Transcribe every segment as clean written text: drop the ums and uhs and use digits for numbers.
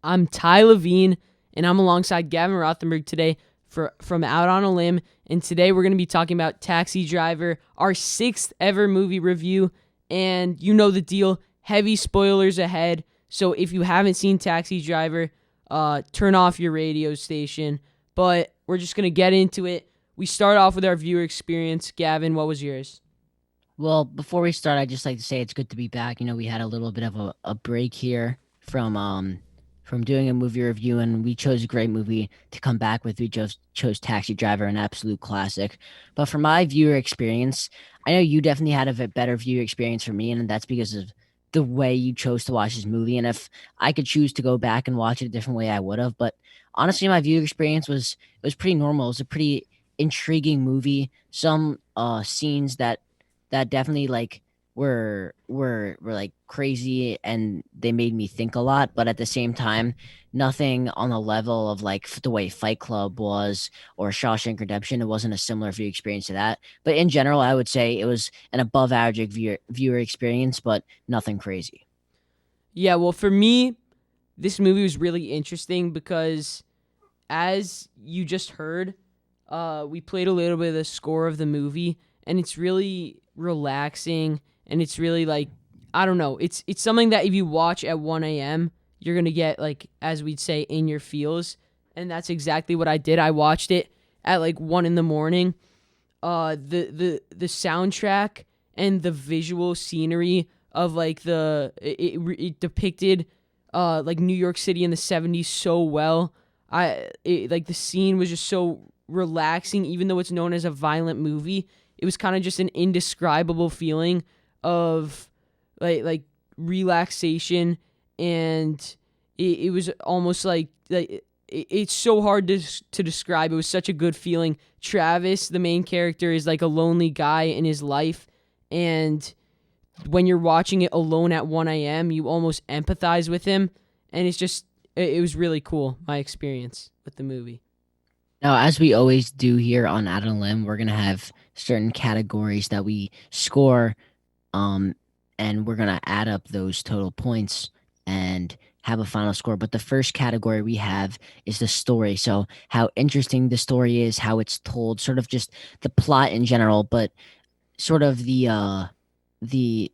I'm Ty Levine, and I'm alongside Gavin Rothenberg today from Out on a Limb. And today we're going to be talking about Taxi Driver, our sixth ever movie review. And you know the deal, heavy spoilers ahead. So if you haven't seen Taxi Driver, turn off your radio station. But we're just going to get into it. We start off with our viewer experience. Gavin, what was yours? Well, before we start, I'd just like to say it's good to be back. We had a little bit of a break here from doing a movie review, and we chose a great movie to come back with. We chose Taxi Driver, an absolute classic. But for my viewer experience, I know you definitely had a better viewer experience for me, and that's because of the way you chose to watch this movie. And if I could choose to go back and watch it a different way, I would have. But honestly, my viewer experience was pretty normal. It was a pretty intriguing movie. Some scenes that definitely like were like crazy, and they made me think a lot, but at the same time nothing on the level of like the way Fight Club was or Shawshank Redemption. It wasn't a similar view experience to that, but in general I would say it was an above average viewer experience, but nothing crazy. Yeah, well, for me, this movie was really interesting because, as you just heard, we played a little bit of the score of the movie, and it's really relaxing, and it's really like, I don't know, it's something that if you watch at 1 a.m., you're gonna get, like, as we'd say, in your feels, and that's exactly what I did. I watched it at like 1 in the morning. The soundtrack and the visual scenery of like it depicted like New York City in the 70s so well. Like the scene was just so relaxing, even though it's known as a violent movie. It was kind of just an indescribable feeling of like relaxation, and it was almost like it's so hard to describe. It was such a good feeling. Travis, the main character, is like a lonely guy in his life, and when you're watching it alone at 1 a.m., you almost empathize with him, and it was really cool, my experience with the movie. Now, as we always do here on Out on a Limb, we're gonna have certain categories that we score, um, and we're gonna add up those total points and have a final score. But the first category we have is the story. So, how interesting the story is, how it's told, sort of just the plot in general, but sort of the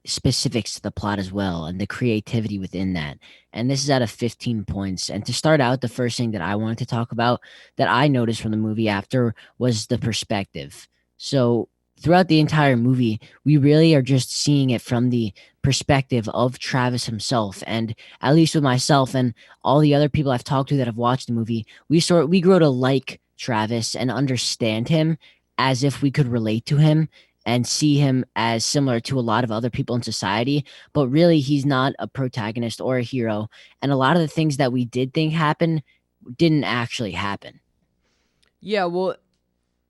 specifics to the plot as well, and the creativity within that. And this is out of 15 points. And to start out, the first thing that I wanted to talk about that I noticed from the movie after was the perspective. So throughout the entire movie, we really are just seeing it from the perspective of Travis himself. And at least with myself and all the other people I've talked to that have watched the movie, we grow to like Travis and understand him as if we could relate to him and see him as similar to a lot of other people in society, but really he's not a protagonist or a hero. And a lot of the things that we did think happened didn't actually happen. Yeah, well,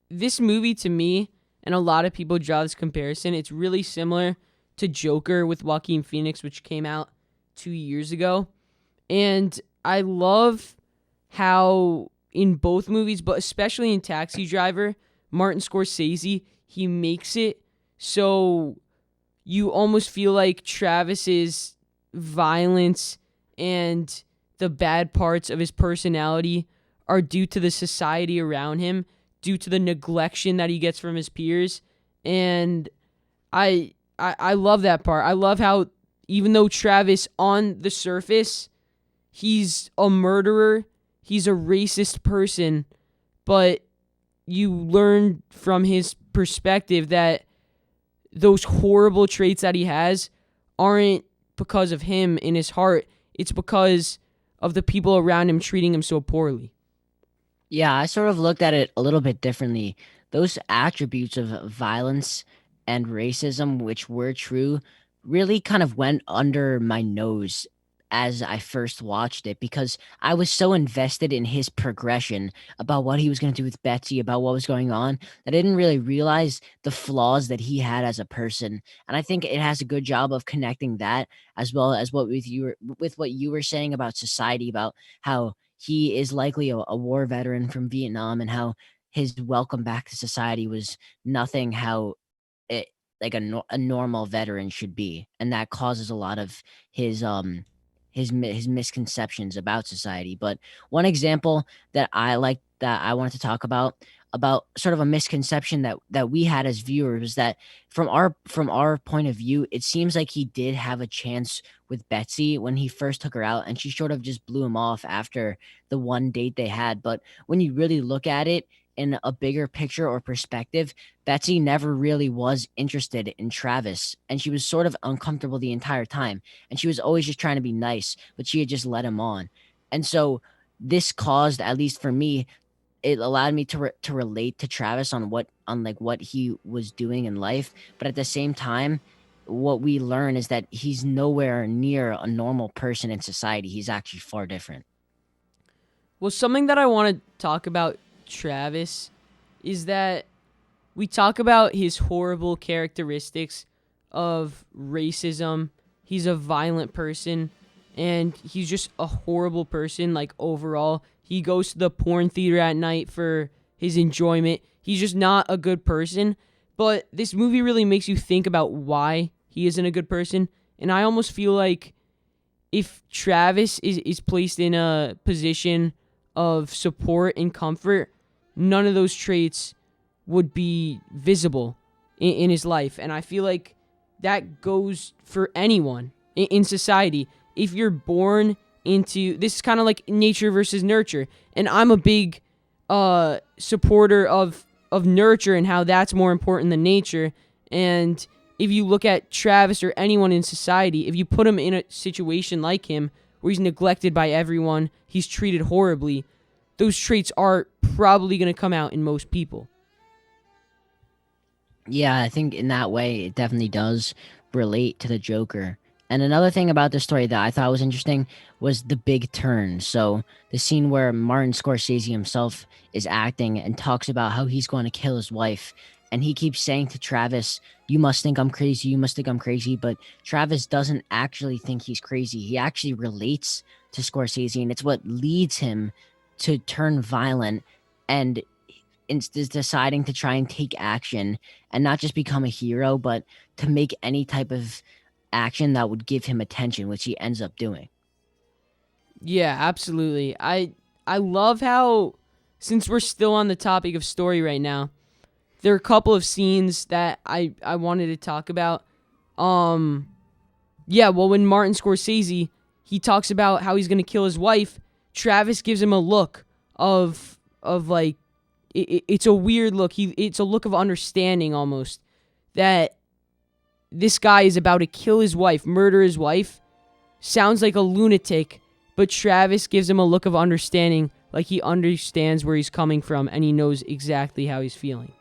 this movie to me, and a lot of people draw this comparison, it's really similar to Joker with Joaquin Phoenix, which came out 2 years ago. And I love how in both movies, but especially in Taxi Driver, Martin Scorsese, he makes it so you almost feel like Travis's violence and the bad parts of his personality are due to the society around him, due to the neglection that he gets from his peers. And I love that part. I love how, even though Travis on the surface, he's a murderer, he's a racist person, but you learn from his perspective that those horrible traits that he has aren't because of him in his heart. It's because of the people around him treating him so poorly. Yeah, I sort of looked at it a little bit differently. Those attributes of violence and racism, which were true, really kind of went under my nose as I first watched it because I was so invested in his progression about what he was going to do with Betsy, about what was going on, that I didn't really realize the flaws that he had as a person. And I think it has a good job of connecting that as well as with what you were saying about society, about how he is likely a war veteran from Vietnam, and how his welcome back to society was nothing how it like a normal veteran should be, and that causes a lot of his his misconceptions about society. But one example that I like that I wanted to talk about sort of a misconception that we had as viewers is that from our point of view, it seems like he did have a chance with Betsy when he first took her out, and she sort of just blew him off after the one date they had. But when you really look at it in a bigger picture or perspective, Betsy never really was interested in Travis, and she was sort of uncomfortable the entire time. And she was always just trying to be nice, but she had just led him on. And so this caused, at least for me, it allowed me to relate to Travis on like what he was doing in life, but at the same time, what we learn is that he's nowhere near a normal person in society. He's actually far different. Well, something that I want to talk about Travis is that we talk about his horrible characteristics of racism. He's a violent person and he's just a horrible person, like overall. He goes to the porn theater at night for his enjoyment. He's just not a good person. But this movie really makes you think about why he isn't a good person. And I almost feel like if Travis is placed in a position of support and comfort, none of those traits would be visible in his life. And I feel like that goes for anyone in society. If you're born into this, is kind of like nature versus nurture. And I'm a big supporter of nurture and how that's more important than nature. And if you look at Travis or anyone in society, if you put him in a situation like him where he's neglected by everyone, he's treated horribly, those traits are probably going to come out in most people. Yeah, I think in that way it definitely does relate to the Joker. And another thing about the story that I thought was interesting was the big turn. So the scene where Martin Scorsese himself is acting and talks about how he's going to kill his wife. And he keeps saying to Travis, "You must think I'm crazy. You must think I'm crazy." But Travis doesn't actually think he's crazy. He actually relates to Scorsese, and it's what leads him to turn violent and is deciding to try and take action and not just become a hero, but to make any type of action that would give him attention, which he ends up doing. Yeah, absolutely. I love how, since we're still on the topic of story right now, there are a couple of scenes that I wanted to talk about. Um yeah, well, when Martin Scorsese, he talks about how he's going to kill his wife, Travis gives him a look of like it's a weird look. It's a look of understanding almost that this guy is about to kill his wife, murder his wife. Sounds like a lunatic, but Travis gives him a look of understanding, like he understands where he's coming from and he knows exactly how he's feeling.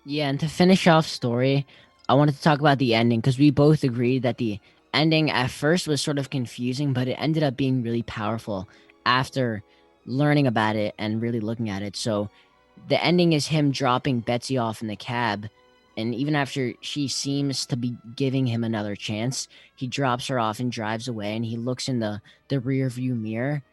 Yeah, and to finish off story, I wanted to talk about the ending because we both agreed that the ending at first was sort of confusing, but it ended up being really powerful after learning about it and really looking at it. So the ending is him dropping Betsy off in the cab, and even after she seems to be giving him another chance, he drops her off and drives away, and he looks in the rear view mirror.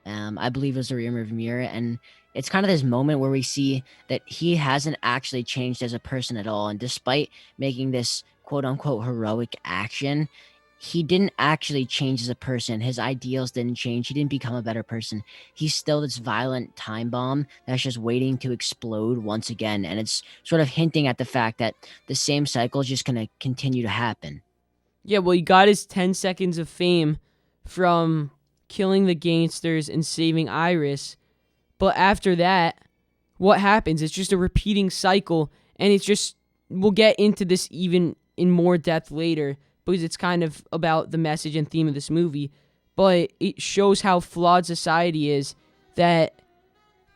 I believe it was the rear view mirror, and it's kind of this moment where we see that he hasn't actually changed as a person at all. And despite making this quote unquote heroic action, he didn't actually change as a person. His ideals didn't change. He didn't become a better person. He's still this violent time bomb that's just waiting to explode once again. And it's sort of hinting at the fact that the same cycle is just going to continue to happen. Yeah, well, he got his 10 seconds of fame from killing the gangsters and saving Iris. But after that, what happens? It's just a repeating cycle. And it's just, we'll get into this even in more depth later because it's kind of about the message and theme of this movie. But it shows how flawed society is, that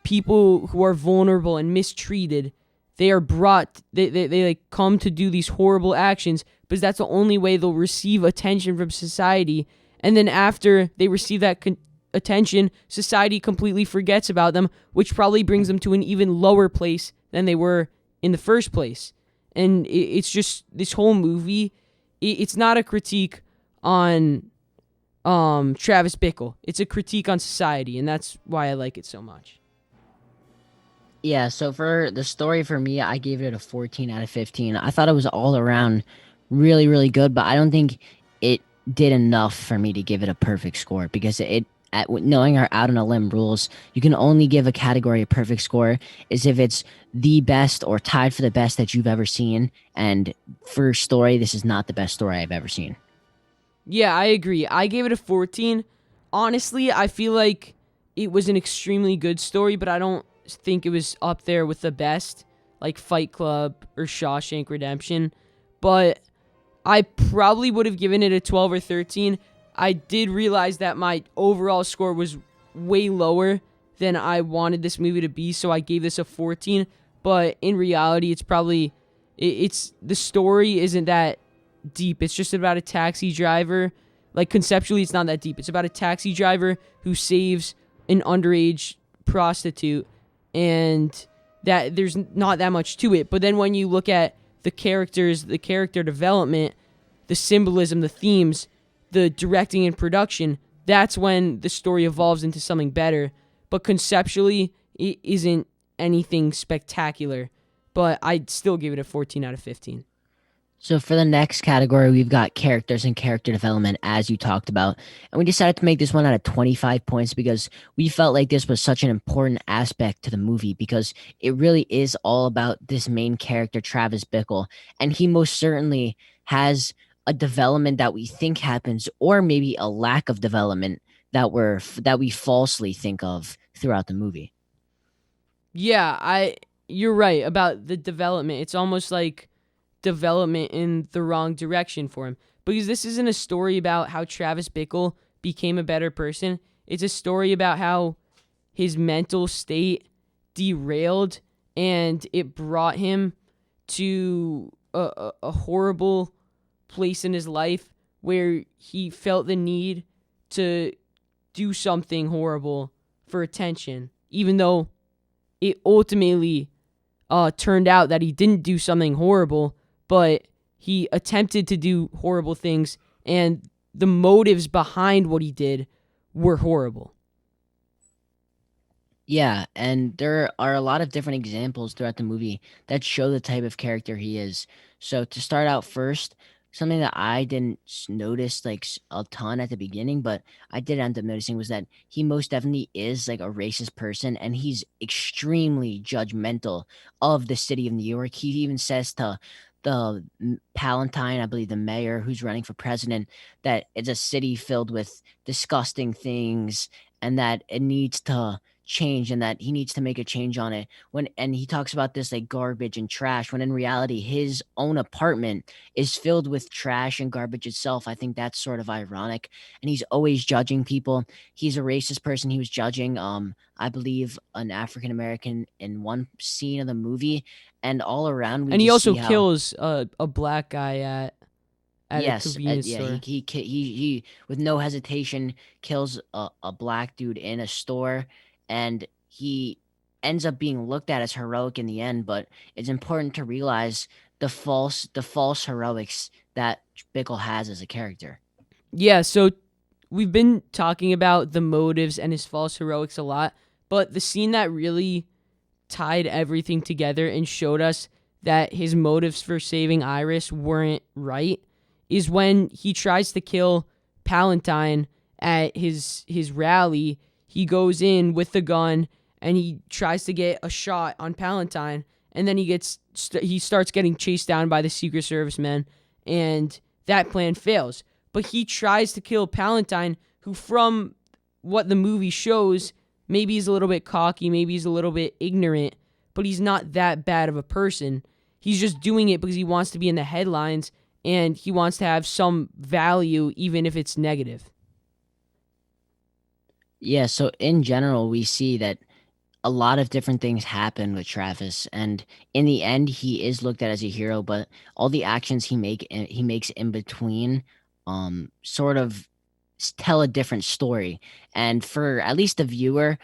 people who are vulnerable and mistreated, they are brought, they like come to do these horrible actions because that's the only way they'll receive attention from society. And then after they receive that attention, society completely forgets about them, which probably brings them to an even lower place than they were in the first place. And it's just this whole movie. It's not a critique on Travis Bickle. It's a critique on society, and that's why I like it so much. Yeah, so for the story for me, I gave it a 14 out of 15. I thought it was all around really, really good, but I don't think it did enough for me to give it a perfect score because knowing our out on a limb rules, you can only give a category a perfect score is if it's the best or tied for the best that you've ever seen. And for story, this is not the best story I've ever seen. Yeah, I agree. I gave it a 14. Honestly, I feel like it was an extremely good story, but I don't think it was up there with the best, like Fight Club or Shawshank Redemption. But I probably would have given it a 12 or 13. I did realize that my overall score was way lower than I wanted this movie to be, so I gave this a 14. But in reality, it's probably it's the story isn't that deep. It's just about a taxi driver. Like conceptually, it's not that deep. It's about a taxi driver who saves an underage prostitute, and that there's not that much to it. But then when you look at the characters, the character development, the symbolism, the themes, the directing and production, that's when the story evolves into something better. But conceptually, it isn't anything spectacular. But I'd still give it a 14 out of 15. So for the next category, we've got characters and character development, as you talked about. And we decided to make this one out of 25 points because we felt like this was such an important aspect to the movie because it really is all about this main character, Travis Bickle. And he most certainly has a development that we think happens, or maybe a lack of development that we falsely think of throughout the movie. Yeah, you're right about the development. It's almost like development in the wrong direction for him. Because this isn't a story about how Travis Bickle became a better person. It's a story about how his mental state derailed and it brought him to a horrible place in his life where he felt the need to do something horrible for attention, even though it ultimately turned out that he didn't do something horrible, but he attempted to do horrible things, and the motives behind what he did were horrible. Yeah, and there are a lot of different examples throughout the movie that show the type of character he is. So to start out first, something that I didn't notice like a ton at the beginning, but I did end up noticing was that he most definitely is like a racist person, and he's extremely judgmental of the city of New York. He even says to Palatine, I believe the mayor who's running for president, that it's a city filled with disgusting things and that it needs to change and that he needs to make a change on it when and he talks about this like garbage and trash when in reality his own apartment is filled with trash and garbage itself. I think that's sort of ironic, and he's always judging people. He's a racist person. He was judging I believe an African American in one scene of the movie, and all around we And he just also see how kills a black guy at a yes, convenience yeah, store. he with no hesitation kills a black dude in a store, and he ends up being looked at as heroic in the end. But it's important to realize the false heroics that Bickle has as a character. Yeah, so we've been talking about the motives and his false heroics a lot, but the scene that really tied everything together and showed us that his motives for saving Iris weren't right is when he tries to kill Palatine at his rally. He goes in with the gun and he tries to get a shot on Palatine, and then he starts getting chased down by the Secret Service men, and that plan fails. But he tries to kill Palatine, who, from what the movie shows, maybe he's a little bit cocky, maybe he's a little bit ignorant, but he's not that bad of a person. He's just doing it because he wants to be in the headlines and he wants to have some value, even if it's negative. Yeah, so in general, we see that a lot of different things happen with Travis, and in the end, he is looked at as a hero. But all the actions he makes in between, sort of tell a different story. And for at least the viewer,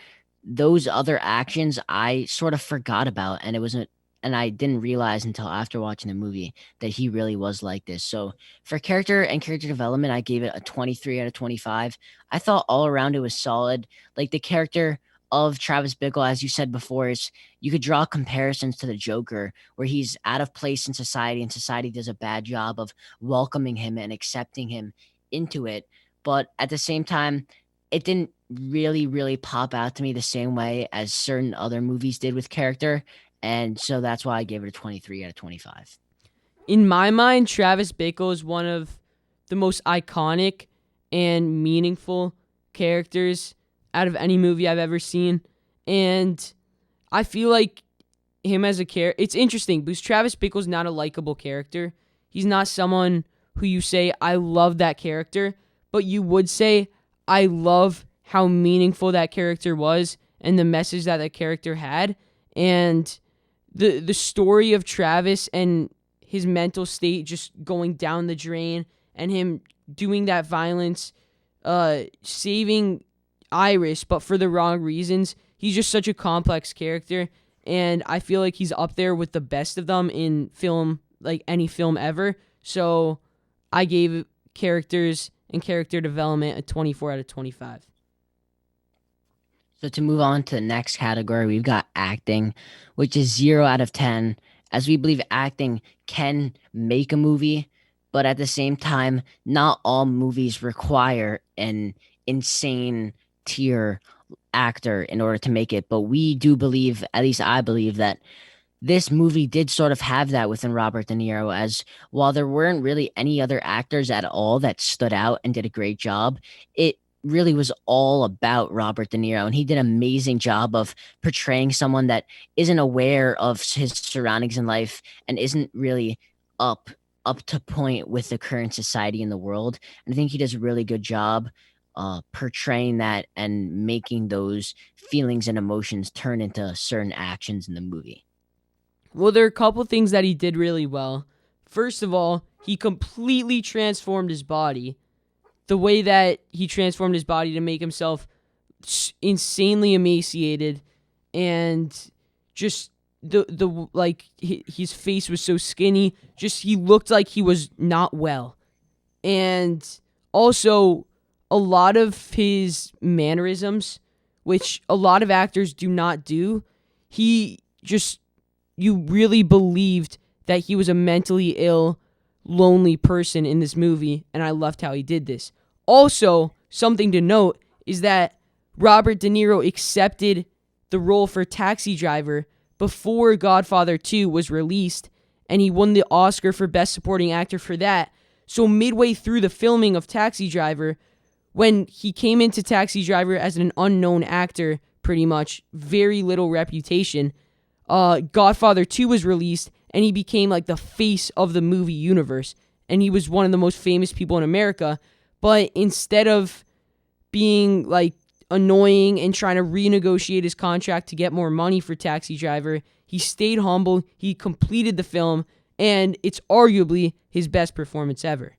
those other actions I sort of forgot about, and and I didn't realize until after watching the movie that he really was like this. So for character and character development, I gave it a 23 out of 25. I thought all around it was solid. Like the character of Travis Bickle, as you said before, is you could draw comparisons to the Joker, where he's out of place in society and society does a bad job of welcoming him and accepting him into it, but at the same time, it didn't really pop out to me the same way as certain other movies did with character, and so that's why I gave it a 23 out of 25. In my mind, Travis Bickle is one of the most iconic and meaningful characters out of any movie I've ever seen. And I feel like him as a character, it's interesting because Travis Bickle's not a likable character. He's not someone who you say, I love that character, but you would say, I love how meaningful that character was and the message that that character had. And the story of Travis and his mental state just going down the drain and him doing that violence, saving Iris, but for the wrong reasons. He's just such a complex character, and I feel like he's up there with the best of them in film, like any film ever. So I gave characters and character development a 24 out of 25. So to move on to the next category, we've got acting, which is 0 out of 10, as we believe acting can make a movie, but at the same time, not all movies require an insane tier actor in order to make it. But we do believe, at least I believe, that this movie did sort of have that within Robert De Niro, as while there weren't really any other actors at all that stood out and did a great job, it really was all about Robert De Niro. And he did an amazing job of portraying someone that isn't aware of his surroundings in life and isn't really up up to point with the current society in the world. And I think he does a really good job portraying that and making those feelings and emotions turn into certain actions in the movie. Well, there are a couple things that he did really well. First of all, he completely transformed his body. The way that he transformed his body to make himself insanely emaciated, and just the like his face was so skinny, just he looked like he was not well. And also a lot of his mannerisms, which a lot of actors do not do, he just, you really believed that he was a mentally ill, lonely person in this movie, and I loved how he did this. Also, something to note is that Robert De Niro accepted the role for Taxi Driver before Godfather 2 was released, and he won the Oscar for Best Supporting Actor for that. So midway through the filming of Taxi Driver, when he came into Taxi Driver as an unknown actor, pretty much, very little reputation, Godfather 2 was released, and he became like the face of the movie universe, and he was one of the most famous people in America. But instead of being like annoying and trying to renegotiate his contract to get more money for Taxi Driver, he stayed humble, he completed the film, and it's arguably his best performance ever.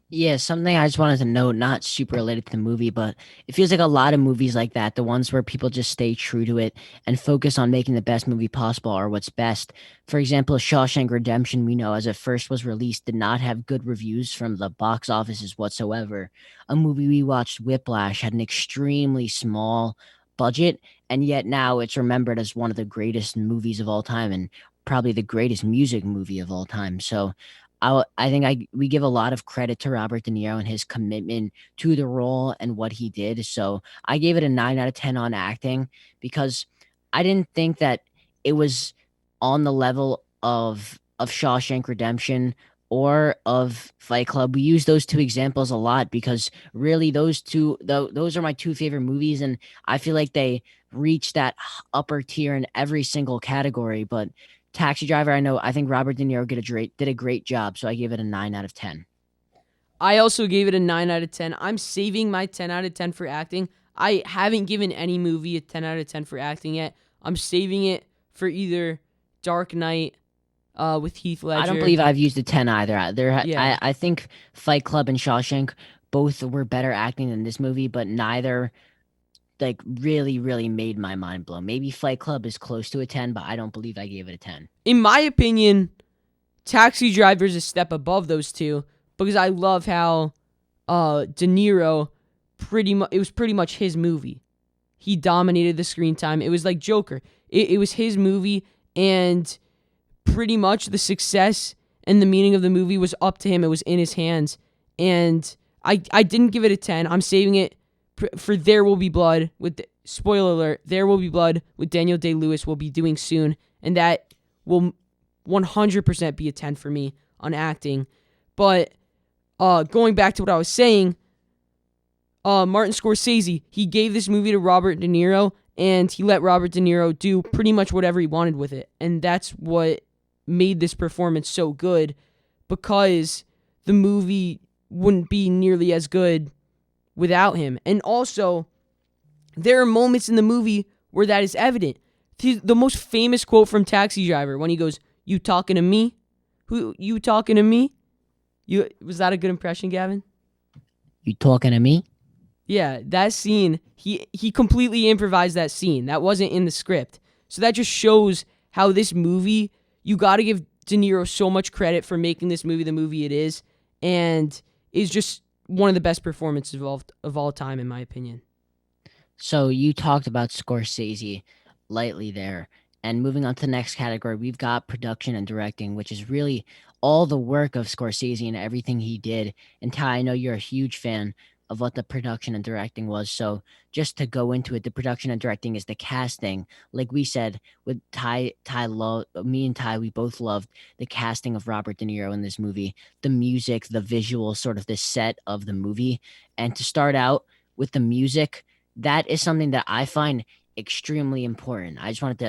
Yeah, something I just wanted to note, not super related to the movie, but it feels like a lot of movies like that, the ones where people just stay true to it and focus on making the best movie possible are what's best. For example, Shawshank Redemption, we know as it first was released, did not have good reviews from the box offices whatsoever. A movie we watched, Whiplash, had an extremely small budget, and yet now it's remembered as one of the greatest movies of all time and probably the greatest music movie of all time. So I think we give a lot of credit to Robert De Niro and his commitment to the role and what he did. So I gave it a 9 out of 10 on acting because I didn't think that it was on the level of Shawshank Redemption or of Fight Club. We use those two examples a lot because really those are my two favorite movies, and I feel like they reach that upper tier in every single category. But Taxi Driver, I think Robert De Niro did a great job, so I gave it a 9 out of 10. I also gave it a 9 out of 10. I'm saving my 10 out of 10 for acting. I haven't given any movie a 10 out of 10 for acting yet. I'm saving it for either Dark Knight with Heath Ledger. I don't believe I've used a 10 either. Yeah. I think Fight Club and Shawshank both were better acting than this movie, but neither like really made my mind blow. Maybe Fight Club is close to a 10, but I don't believe I gave it a 10. In my opinion, Taxi Driver is a step above those two because I love how De Niro it was pretty much his movie. He dominated the screen time. It was like Joker. It was his movie, and pretty much the success and the meaning of the movie was up to him. It was in his hands. And I didn't give it a 10. I'm saving it for There Will Be Blood with, spoiler alert, There Will Be Blood with Daniel Day-Lewis will be doing soon. And that will 100% be a 10 for me on acting. But going back to what I was saying, Martin Scorsese, he gave this movie to Robert De Niro, and he let Robert De Niro do pretty much whatever he wanted with it. And that's what made this performance so good, because the movie wouldn't be nearly as good without him. And also, there are moments in the movie where that is evident. The most famous quote from Taxi Driver, when he goes, "You talking to me? Who you talking to me?" Was that a good impression, Gavin? You talking to me? Yeah, that scene, he completely improvised that scene. That wasn't in the script. So that just shows how this movie, you got to give De Niro so much credit for making this movie the movie it is, and is just one of the best performances of all time, in my opinion. So you talked about Scorsese lightly there. And moving on to the next category, we've got production and directing, which is really all the work of Scorsese and everything he did. And Ty, I know you're a huge fan of what the production and directing was. So just to go into it, the production and directing is the casting. Like we said, with me and Ty, we both loved the casting of Robert De Niro in this movie, the music, the visual, sort of the set of the movie. And to start out with the music, that is something that I find extremely important. I just wanted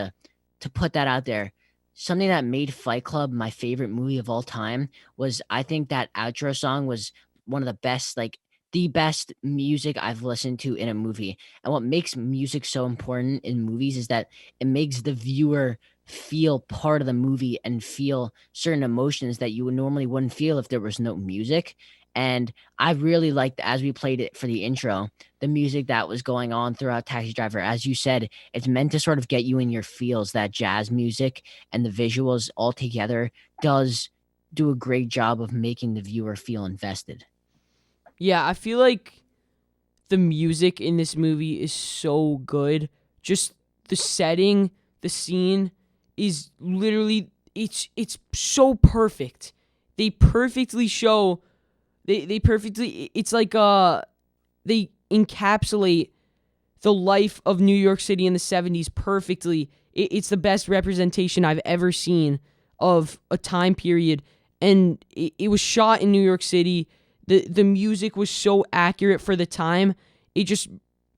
to put that out there. Something that made Fight Club my favorite movie of all time was, I think, that outro song was one of the best, like the best music I've listened to in a movie. And what makes music so important in movies is that it makes the viewer feel part of the movie and feel certain emotions that you would normally wouldn't feel if there was no music. And I really liked, as we played it for the intro, the music that was going on throughout Taxi Driver. As you said, it's meant to sort of get you in your feels. That jazz music and the visuals all together does do a great job of making the viewer feel invested. Yeah, I feel like the music in this movie is so good. Just the setting, the scene is literally, it's so perfect. They perfectly show they perfectly, it's like they encapsulate the life of New York City in the 70s perfectly. It's the best representation I've ever seen of a time period, and it was shot in New York City. The music was so accurate for the time. It just,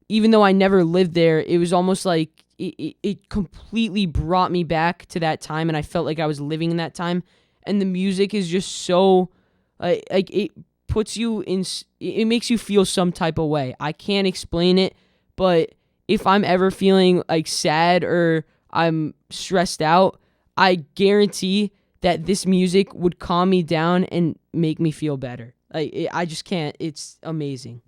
even though I never lived there, it was almost like it completely brought me back to that time, and I felt like I was living in that time. And the music is just so, like it puts you in, it makes you feel some type of way. I can't explain it, but if I'm ever feeling like sad or I'm stressed out, I guarantee that this music would calm me down and make me feel better. I just can't. It's amazing.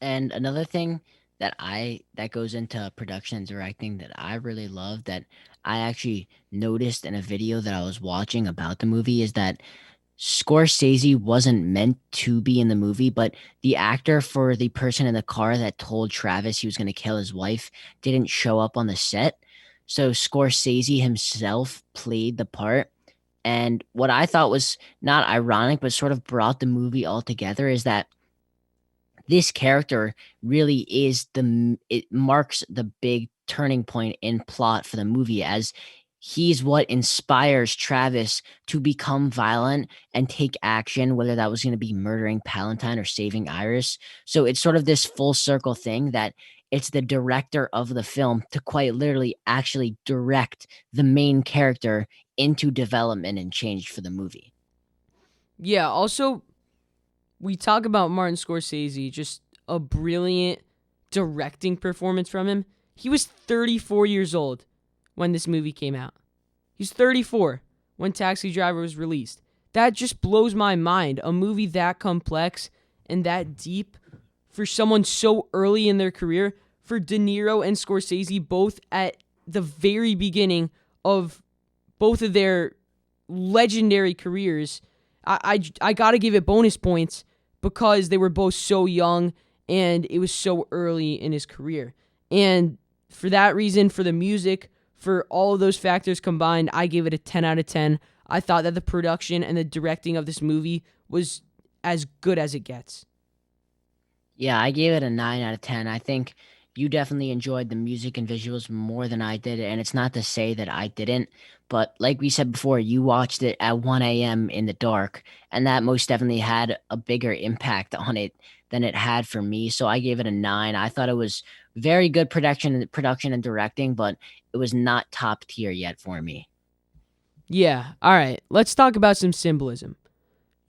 And another thing that goes into production and directing that I really love, that I actually noticed in a video that I was watching about the movie, is that Scorsese wasn't meant to be in the movie, but the actor for the person in the car that told Travis he was going to kill his wife didn't show up on the set. So Scorsese himself played the part. And what I thought was not ironic, but sort of brought the movie all together, is that this character really is it marks the big turning point in plot for the movie, as he's what inspires Travis to become violent and take action, whether that was going to be murdering Palantine or saving Iris. So it's sort of this full circle thing, that it's the director of the film to quite literally actually direct the main character into development and change for the movie. Yeah, also, we talk about Martin Scorsese, just a brilliant directing performance from him. He was 34 years old when this movie came out. He's 34 when Taxi Driver was released. That just blows my mind. A movie that complex and that deep for someone so early in their career, for De Niro and Scorsese both at the very beginning of both of their legendary careers. I got to give it bonus points because they were both so young and it was so early in his career. And for that reason, for the music, for all of those factors combined, I gave it a 10 out of 10. I thought that the production and the directing of this movie was as good as it gets. Yeah, I gave it a 9 out of 10. I think you definitely enjoyed the music and visuals more than I did. And it's not to say that I didn't, but like we said before, you watched it at 1 a.m. in the dark, and that most definitely had a bigger impact on it than it had for me. So I gave it a 9. I thought it was very good production and directing, but it was not top tier yet for me. Yeah. All right. Let's talk about some symbolism.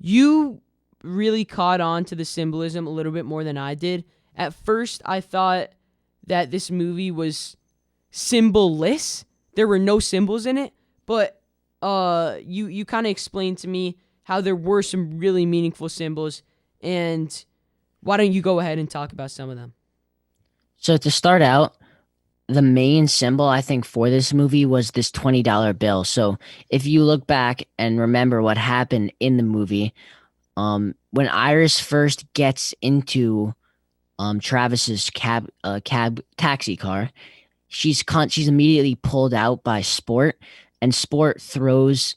You really caught on to the symbolism a little bit more than I did. At first, I thought that this movie was symbolless. There were no symbols in it, but you kind of explained to me how there were some really meaningful symbols, and why don't you go ahead and talk about some of them? So to start out, the main symbol I think for this movie was this $20 bill. So if you look back and remember what happened in the movie, when Iris first gets into Travis's cab taxi car, she's immediately pulled out by Sport, and Sport throws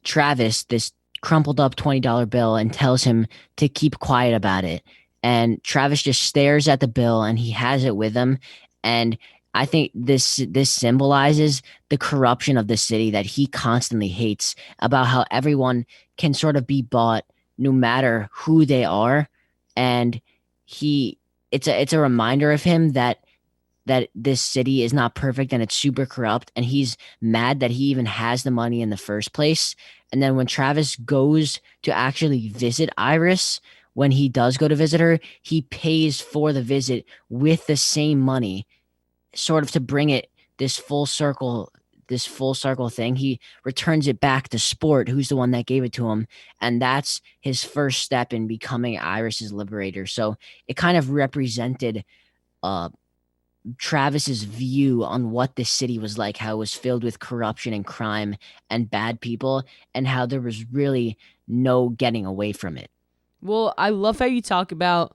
Travis this crumpled up $20 bill and tells him to keep quiet about it. And Travis just stares at the bill and he has it with him. And I think this symbolizes the corruption of the city that he constantly hates, about how everyone can sort of be bought no matter who they are. And he it's a reminder of him that this city is not perfect and it's super corrupt, and he's mad that he even has the money in the first place. And then when Travis goes to actually visit Iris, when he does go to visit her, he pays for the visit with the same money, sort of to bring it this full circle, this full circle thing. He returns it back to Sport, who's the one that gave it to him, and that's his first step in becoming Iris's liberator. So it kind of represented uh Travis's view on what this city was like, how it was filled with corruption and crime and bad people, and how there was really no getting away from it. Well, I love how you talk about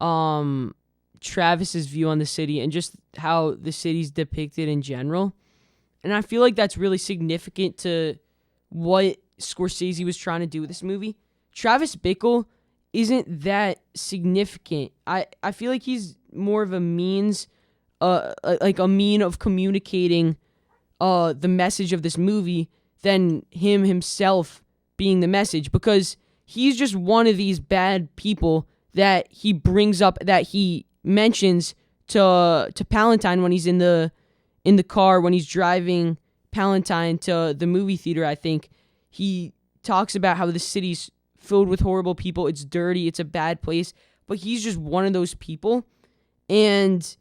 um Travis's view on the city and just how the city's depicted in general. And I feel like that's really significant to what Scorsese was trying to do with this movie. Travis Bickle isn't that significant. I feel like he's more of a means, like a mean of communicating the message of this movie than him himself being the message, because he's just one of these bad people that he brings up, that he mentions to Palantine when he's in the car, when he's driving Palantine to the movie theater. I think he talks about how the city's filled with horrible people, it's dirty, it's a bad place, but he's just one of those people. And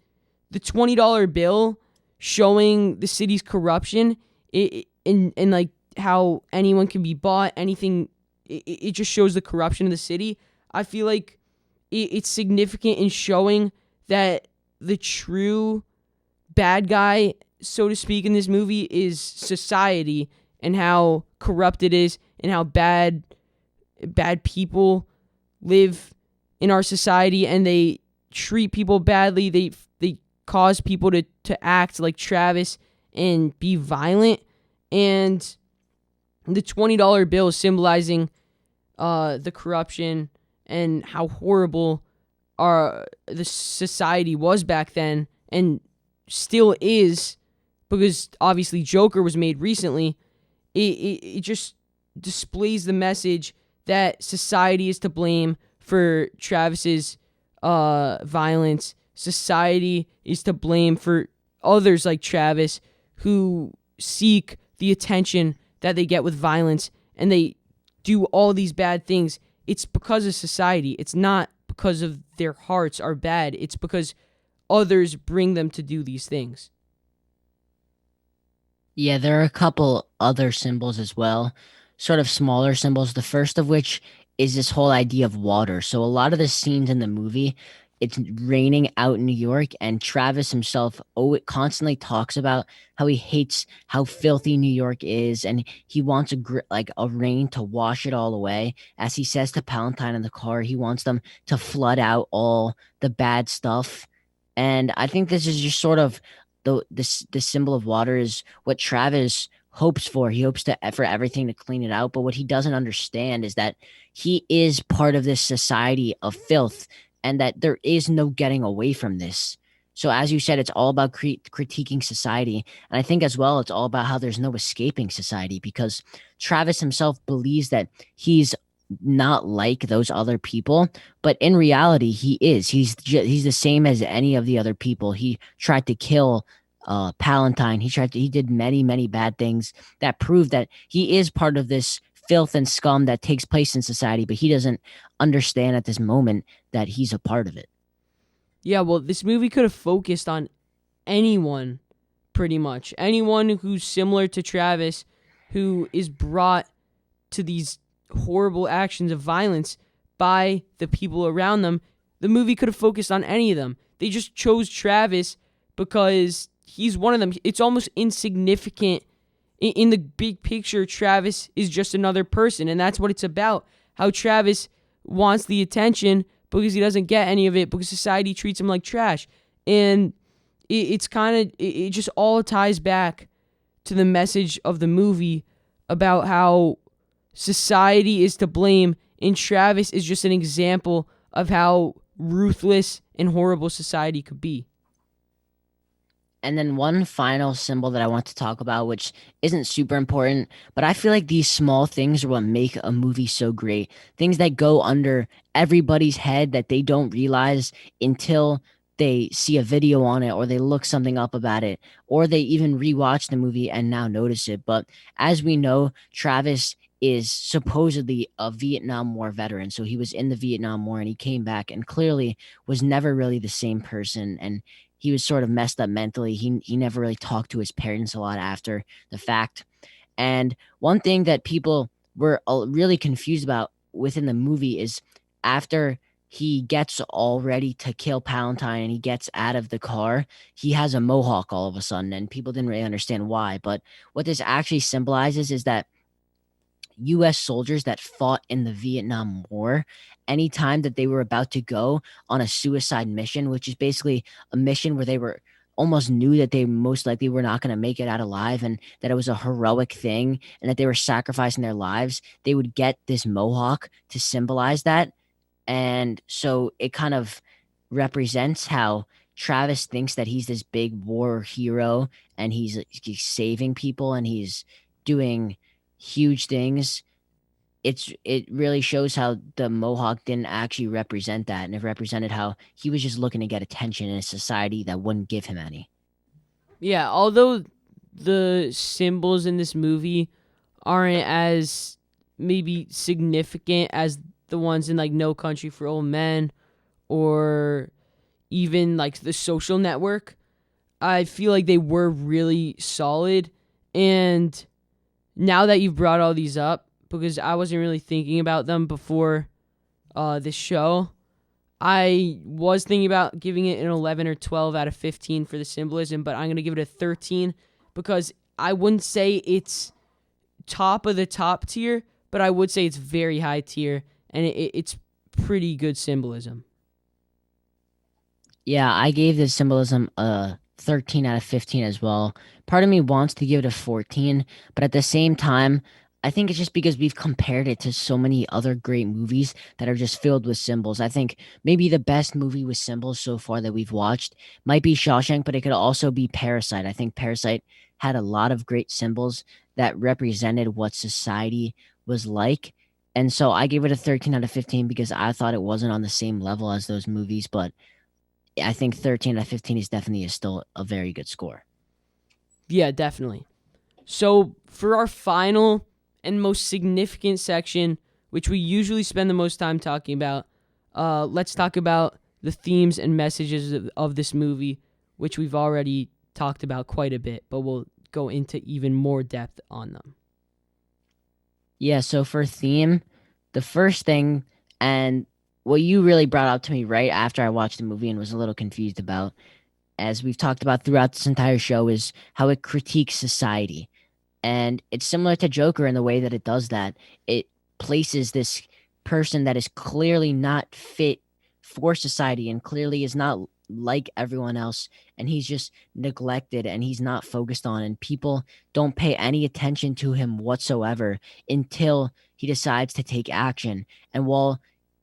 the $20 bill showing the city's corruption, and like how anyone can be bought, anything, it just shows the corruption of the city. I feel like it's significant in showing that the true bad guy, so to speak, in this movie is society, and how corrupt it is, and how bad people live in our society, and they treat people badly. They cause people to act like Travis and be violent. And the $20 bill symbolizing the corruption and how horrible the society was back then, and still is, because obviously Joker was made recently. It just displays the message that society is to blame for Travis's violence. Society is to blame for others like Travis who seek the attention that they get with violence, and they do all these bad things. It's because of society. It's not because of their hearts are bad. It's because others bring them to do these things. Yeah, there are a couple other symbols as well, sort of smaller symbols. The first of which is this whole idea of water. So a lot of the scenes in the movie, it's raining out in New York, and Travis himself it constantly talks about how he hates how filthy New York is, and he wants like a rain to wash it all away. As he says to Palantine in the car, he wants them to flood out all the bad stuff. And I think this is just sort of the symbol of water is what Travis hopes for. He hopes to for everything to clean it out. But what he doesn't understand is that he is part of this society of filth, and that there is no getting away from this. So as you said, it's all about critiquing society, and I think as well it's all about how there's no escaping society, because Travis himself believes that he's not like those other people, but in reality he is. He's the same as any of the other people. He tried to kill Palantine. He did many bad things that prove that he is part of this filth and scum that takes place in society, but he doesn't understand at this moment that he's a part of it. Yeah, well, this movie could have focused on anyone, pretty much. Anyone who's similar to Travis, who is brought to these horrible actions of violence by the people around them. The movie could have focused on any of them. They just chose Travis because he's one of them. It's almost insignificant. In the big picture, Travis is just another person, and that's what it's about. How Travis wants the attention because he doesn't get any of it because society treats him like trash. And it's kind of, it just all ties back to the message of the movie about how society is to blame, and Travis is just an example of how ruthless and horrible society could be. And then one final symbol that I want to talk about, which isn't super important, but I feel like these small things are what make a movie so great. Things that go under everybody's head that they don't realize until they see a video on it, or they look something up about it, or they even rewatch the movie and now notice it. But as we know, Travis is supposedly a Vietnam War veteran. So he was in the Vietnam War and he came back and clearly was never really the same person. And he was sort of messed up mentally. He never really talked to his parents a lot after the fact. And one thing that people were really confused about within the movie is after he gets all ready to kill Palantine and he gets out of the car, he has a mohawk all of a sudden, and people didn't really understand why. But what this actually symbolizes is that US soldiers that fought in the Vietnam War, anytime that they were about to go on a suicide mission, which is basically a mission where they were almost knew that they most likely were not going to make it out alive, and that it was a heroic thing and that they were sacrificing their lives, they would get this mohawk to symbolize that. And so it kind of represents how Travis thinks that he's this big war hero, and he's saving people and he's doing huge things. It really shows how the mohawk didn't actually represent that, and it represented how he was just looking to get attention in a society that wouldn't give him any. Yeah, although the symbols in this movie aren't as maybe significant as the ones in like No Country for Old Men or even like The Social Network, I feel like they were really solid. And now that you've brought all these up, because I wasn't really thinking about them before this show, I was thinking about giving it an 11 or 12 out of 15 for the symbolism, but I'm going to give it a 13 because I wouldn't say it's top of the top tier, but I would say it's very high tier, and it's pretty good symbolism. Yeah, I gave the symbolism a 13 out of 15 as well. Part of me wants to give it a 14, but at the same time, I think it's just because we've compared it to so many other great movies that are just filled with symbols. I think maybe the best movie with symbols so far that we've watched might be Shawshank, but it could also be Parasite. I think Parasite had a lot of great symbols that represented what society was like. And so I gave it a 13 out of 15 because I thought it wasn't on the same level as those movies, but I think 13 out of 15 is definitely still a very good score. Yeah, definitely. So for our final and most significant section, which we usually spend the most time talking about, let's talk about the themes and messages of this movie, which we've already talked about quite a bit, but we'll go into even more depth on them. Yeah, so for theme, the first thing, and what you really brought up to me right after I watched the movie and was a little confused about, as we've talked about throughout this entire show, is how it critiques society. And it's similar to Joker in the way that it does that. It places this person that is clearly not fit for society and clearly is not like everyone else, and he's just neglected and he's not focused on, and people don't pay any attention to him whatsoever until he decides to take action. And while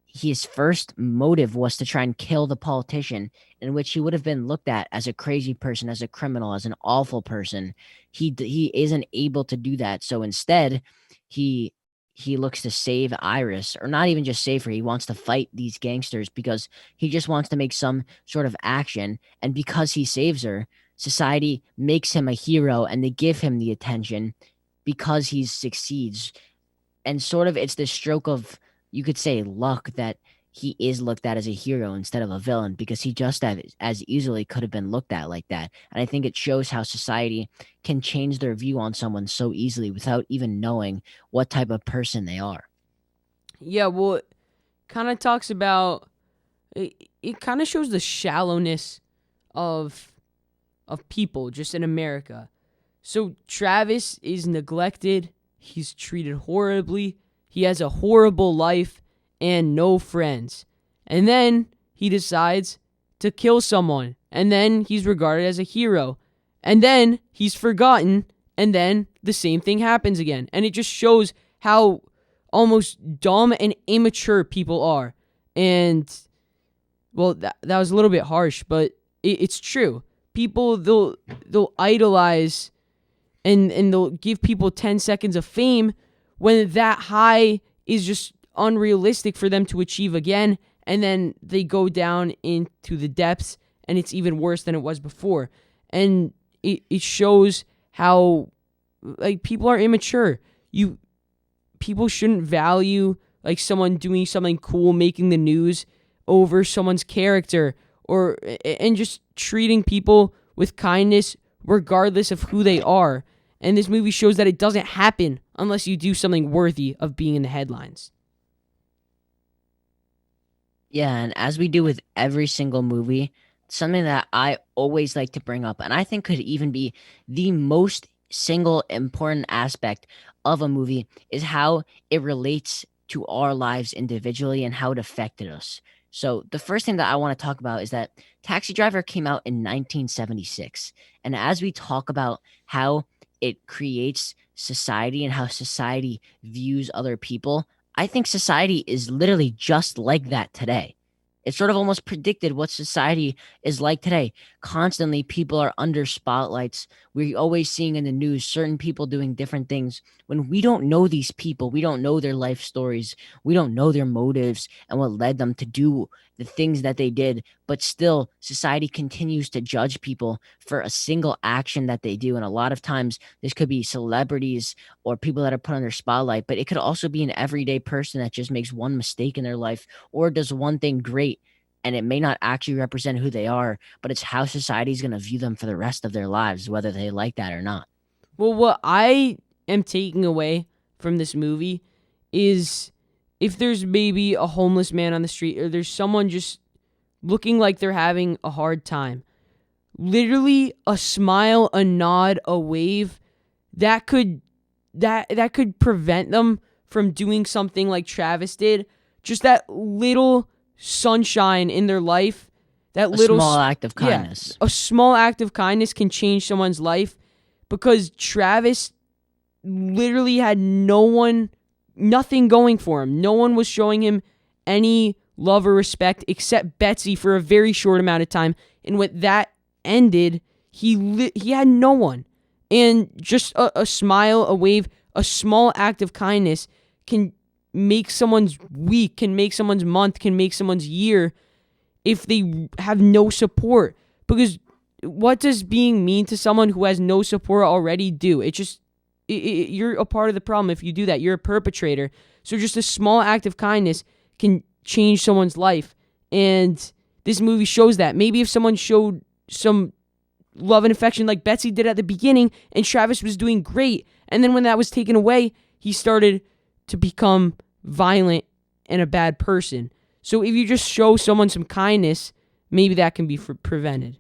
his first motive was to try and kill the politician, in which he would have been looked at as a crazy person, as a criminal, as an awful person, he isn't able to do that. So instead, he he looks to save Iris, or not even just save her. He wants to fight these gangsters because he just wants to make some sort of action. And because he saves her, society makes him a hero and they give him the attention because he succeeds. And sort of it's this stroke of, you could say, luck that he is looked at as a hero instead of a villain, because he just as easily could have been looked at like that. And I think it shows how society can change their view on someone so easily without even knowing what type of person they are. Yeah, well, it kind of talks about it kind of shows the shallowness of people just in America. So Travis is neglected, he's treated horribly, he has a horrible life and no friends. And then he decides to kill someone, and then he's regarded as a hero. And then he's forgotten, and then the same thing happens again. And it just shows how almost dumb and immature people are. And well, that was a little bit harsh, but it's true. People, they'll idolize and they'll give people 10 seconds of fame when that high is just unrealistic for them to achieve again, and then they go down into the depths and it's even worse than it was before. And it shows how like people are immature. People shouldn't value like someone doing something cool, making the news, over someone's character, or and just treating people with kindness regardless of who they are. And this movie shows that it doesn't happen unless you do something worthy of being in the headlines. Yeah, and as we do with every single movie, something that I always like to bring up, and I think could even be the most single important aspect of a movie, is how it relates to our lives individually and how it affected us. So, the first thing that I want to talk about is that Taxi Driver came out in 1976. And as we talk about how it creates society and how society views other people, I think society is literally just like that today. It sort of almost predicted what society is like today. Constantly, people are under spotlights. We're always seeing in the news certain people doing different things. When we don't know these people, we don't know their life stories, we don't know their motives and what led them to do the things that they did. But still, society continues to judge people for a single action that they do. And a lot of times, this could be celebrities or people that are put under spotlight, but it could also be an everyday person that just makes one mistake in their life or does one thing great, and it may not actually represent who they are, but it's how society is going to view them for the rest of their lives, whether they like that or not. Well, what I am taking away from this movie is if there's maybe a homeless man on the street or there's someone just looking like they're having a hard time, literally a smile, a nod, a wave, that could that could prevent them from doing something like Travis did. Just that little sunshine in their life, that A little small act of yeah, kindness. a small act of kindness can change someone's life, because Travis literally had nothing going for him. No one was showing him any love or respect except Betsy for a very short amount of time. And when that ended, he had no one. And just a smile, a wave, a small act of kindness can make someone's week, can make someone's month, can make someone's year if they have no support. Because what does being mean to someone who has no support already do? You're a part of the problem if you do that. You're a perpetrator. So just a small act of kindness can change someone's life. And this movie shows that. Maybe if someone showed some love and affection like Betsy did at the beginning and Travis was doing great, and then when that was taken away, he started to become violent and a bad person. So if you just show someone some kindness, maybe that can be prevented.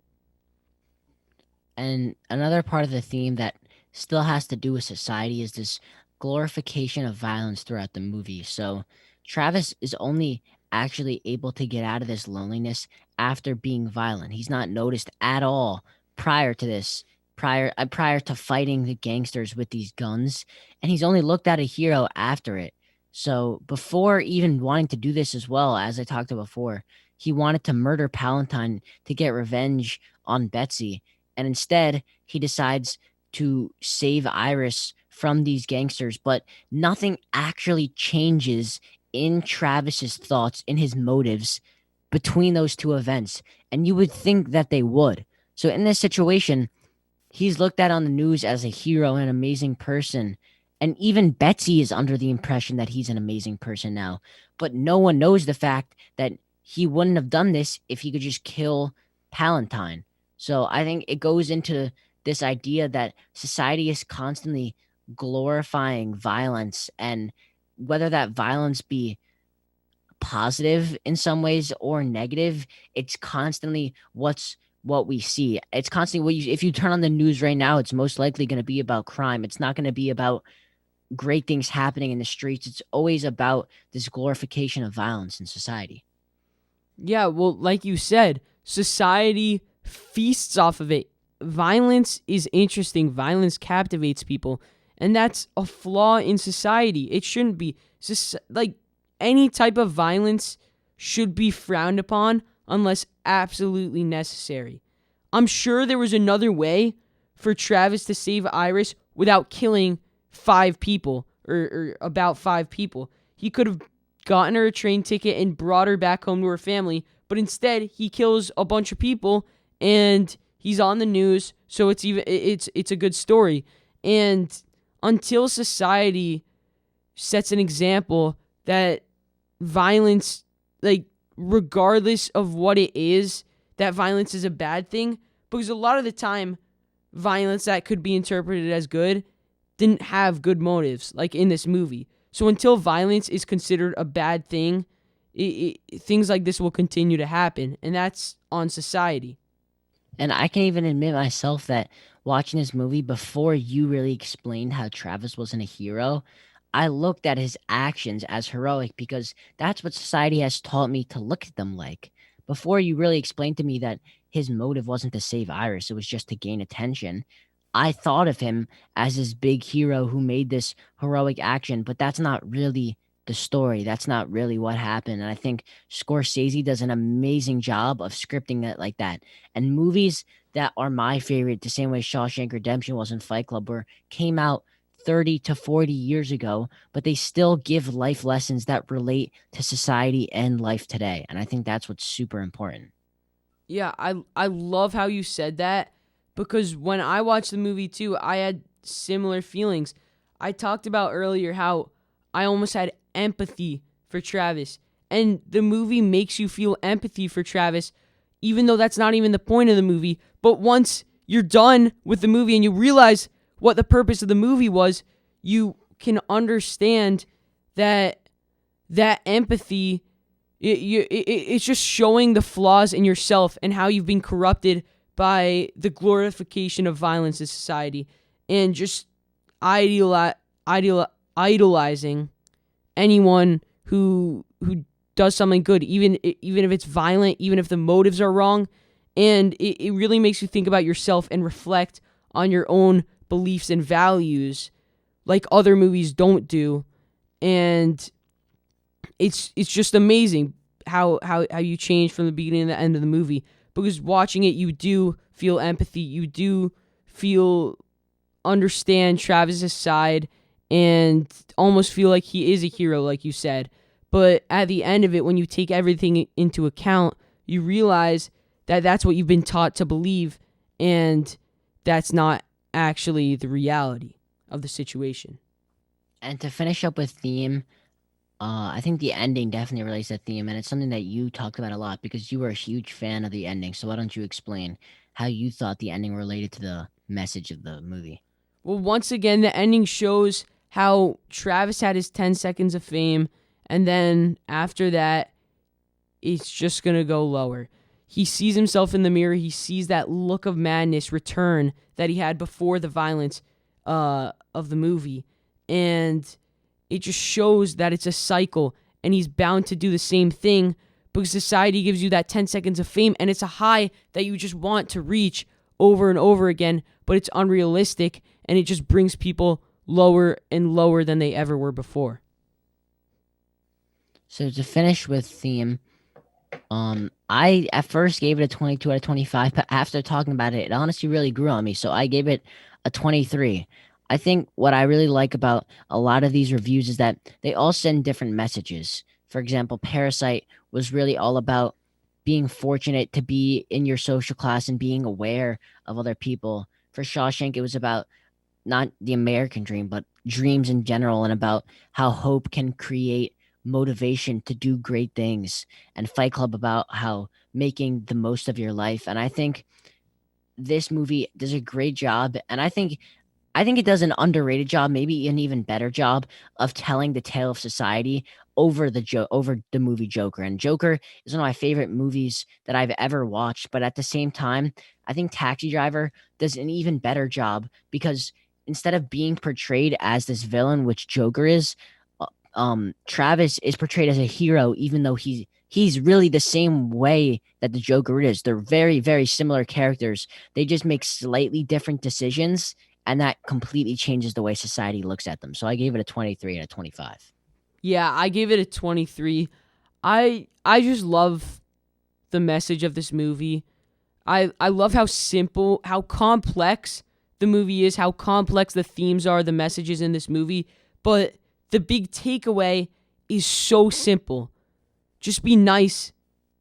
And another part of the theme that still has to do with society is this glorification of violence throughout the movie. So Travis is only actually able to get out of this loneliness after being violent. He's not noticed at all prior to this, prior to fighting the gangsters with these guns, and he's only looked at a hero after it. So before even wanting to do this as well, as I talked about before, he wanted to murder Palatine to get revenge on Betsy, and instead he decides to save Iris from these gangsters, but nothing actually changes in Travis's thoughts, in his motives between those two events. And you would think that they would. So in this situation, he's looked at on the news as a hero and an amazing person. And even Betsy is under the impression that he's an amazing person now. But no one knows the fact that he wouldn't have done this if he could just kill Palatine. So I think it goes into this idea that society is constantly glorifying violence, and whether that violence be positive in some ways or negative, it's constantly what we see. It's constantly if you turn on the news right now, it's most likely going to be about crime. It's not going to be about great things happening in the streets. It's always about this glorification of violence in society. Yeah, well, like you said, society feasts off of it. Violence is interesting. Violence captivates people. And that's a flaw in society. It shouldn't be. Like, any type of violence should be frowned upon unless absolutely necessary. I'm sure there was another way for Travis to save Iris without killing 5 people or about 5 people. He could have gotten her a train ticket and brought her back home to her family, but instead he kills a bunch of people and he's on the news, so it's a good story. And until society sets an example that violence, like, regardless of what it is, that violence is a bad thing, because a lot of the time violence that could be interpreted as good didn't have good motives, like in this movie. So until violence is considered a bad thing, things like this will continue to happen, and that's on society. And I can even admit myself that watching this movie, before you really explained how Travis wasn't a hero, I looked at his actions as heroic because that's what society has taught me to look at them like. Before you really explained to me that his motive wasn't to save Iris, it was just to gain attention, I thought of him as this big hero who made this heroic action, but that's not really the story. That's not really what happened. And I think Scorsese does an amazing job of scripting it like that. And movies that are my favorite, the same way Shawshank Redemption was in Fight Club, where came out 30 to 40 years ago, but they still give life lessons that relate to society and life today. And I think that's what's super important. Yeah, I love how you said that, because when I watched the movie too, I had similar feelings. I talked about earlier how I almost had empathy for Travis, and the movie makes you feel empathy for Travis, even though that's not even the point of the movie. But once you're done with the movie and you realize what the purpose of the movie was, you can understand that empathy, it's just showing the flaws in yourself and how you've been corrupted by the glorification of violence in society, and just idolizing anyone who does something good, even if it's violent, even if the motives are wrong. And it really makes you think about yourself and reflect on your own beliefs and values, like other movies don't do. And it's just amazing how you change from the beginning to the end of the movie, because watching it, you do feel empathy, you do understand Travis's side, and almost feel like he is a hero, like you said. But at the end of it, when you take everything into account, you realize that that's what you've been taught to believe, and that's not actually the reality of the situation. And to finish up with theme, I think the ending definitely relates to theme, and it's something that you talked about a lot because you were a huge fan of the ending. So why don't you explain how you thought the ending related to the message of the movie? Well, once again, the ending shows how Travis had his 10 seconds of fame, and then after that, it's just going to go lower. He sees himself in the mirror. He sees that look of madness return that he had before the violence of the movie. And it just shows that it's a cycle. and he's bound to do the same thing because society gives you that 10 seconds of fame, and it's a high that you just want to reach over and over again, but it's unrealistic, and it just brings people lower and lower than they ever were before. So to finish with theme, I at first gave it a 22 out of 25, but after talking about it, it honestly really grew on me. So I gave it a 23. I think what I really like about a lot of these reviews is that they all send different messages. For example, Parasite was really all about being fortunate to be in your social class and being aware of other people. For Shawshank, it was about not the American dream, but dreams in general, and about how hope can create motivation to do great things. And Fight Club about how making the most of your life. And I think this movie does a great job. And I think it does an underrated job, maybe an even better job of telling the tale of society over the movie Joker. And Joker is one of my favorite movies that I've ever watched. But at the same time, I think Taxi Driver does an even better job because instead of being portrayed as this villain, which Joker is, Travis is portrayed as a hero, even though he's really the same way that the Joker is. They're very, very similar characters. They just make slightly different decisions, and that completely changes the way society looks at them. So I gave it a 23 out of 25. Yeah, I gave it a 23. I just love the message of this movie. I love how simple, how complex the movie is, how complex the themes are, the messages in this movie, but the big takeaway is so simple. Just be nice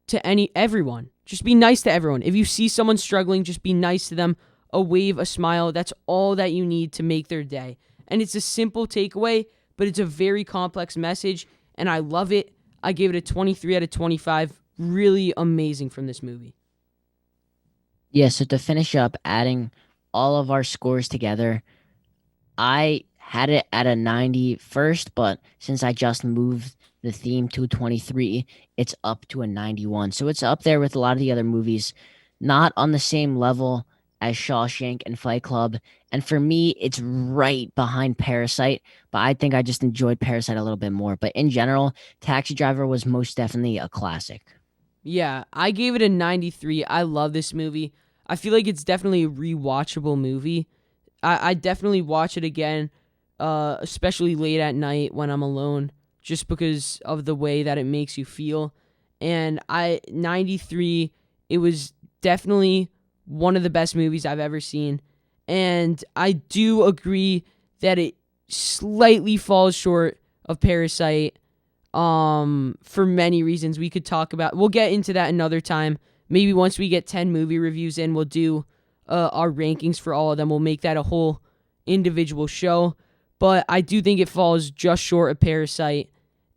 to everyone. Just be nice to everyone. If you see someone struggling, just be nice to them. A wave, a smile, that's all that you need to make their day. And it's a simple takeaway, but it's a very complex message, and I love it. I gave it a 23 out of 25. Really amazing from this movie. Yeah, so to finish up, adding all of our scores together, I had it at a 90 first, but since I just moved the theme to 23, it's up to a 91. So it's up there with a lot of the other movies, not on the same level as Shawshank and Fight Club. And for me, it's right behind Parasite, but I think I just enjoyed Parasite a little bit more. But in general, Taxi Driver was most definitely a classic. Yeah, I gave it a 93. I love this movie. I feel like it's definitely a rewatchable movie. I definitely watch it again, especially late at night when I'm alone, just because of the way that it makes you feel. And 93, it was definitely one of the best movies I've ever seen. And I do agree that it slightly falls short of Parasite for many reasons we could talk about. We'll get into that another time. Maybe once we get 10 movie reviews in, we'll do our rankings for all of them. We'll make that a whole individual show. But I do think it falls just short of Parasite.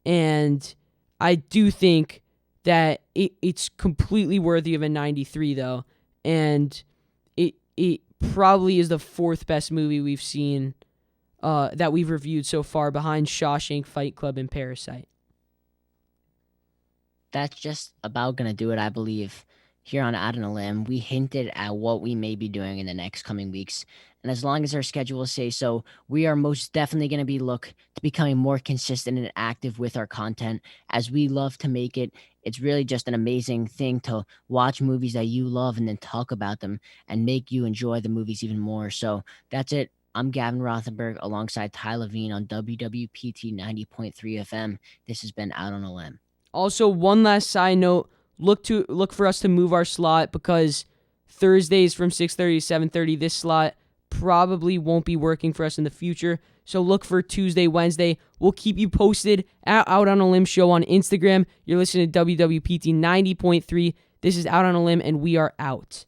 And I do think that it's completely worthy of a 93, though. And it probably is the fourth best movie we've seen that we've reviewed so far, behind Shawshank, Fight Club, and Parasite. That's just about going to do it, I believe. Here on Out on a Limb, we hinted at what we may be doing in the next coming weeks. And as long as our schedules say so, we are most definitely going to look to becoming more consistent and active with our content as we love to make it. It's really just an amazing thing to watch movies that you love and then talk about them and make you enjoy the movies even more. So that's it. I'm Gavin Rothenberg alongside Ty Levine on WWPT 90.3 FM. This has been Out on a Limb. Also, one last side note, look for us to move our slot, because Thursdays from 6:30 to 7:30, this slot probably won't be working for us in the future. So look for Tuesday, Wednesday. We'll keep you posted at Out on a Limb Show on Instagram. You're listening to WWPT 90.3. This is Out on a Limb, and we are out.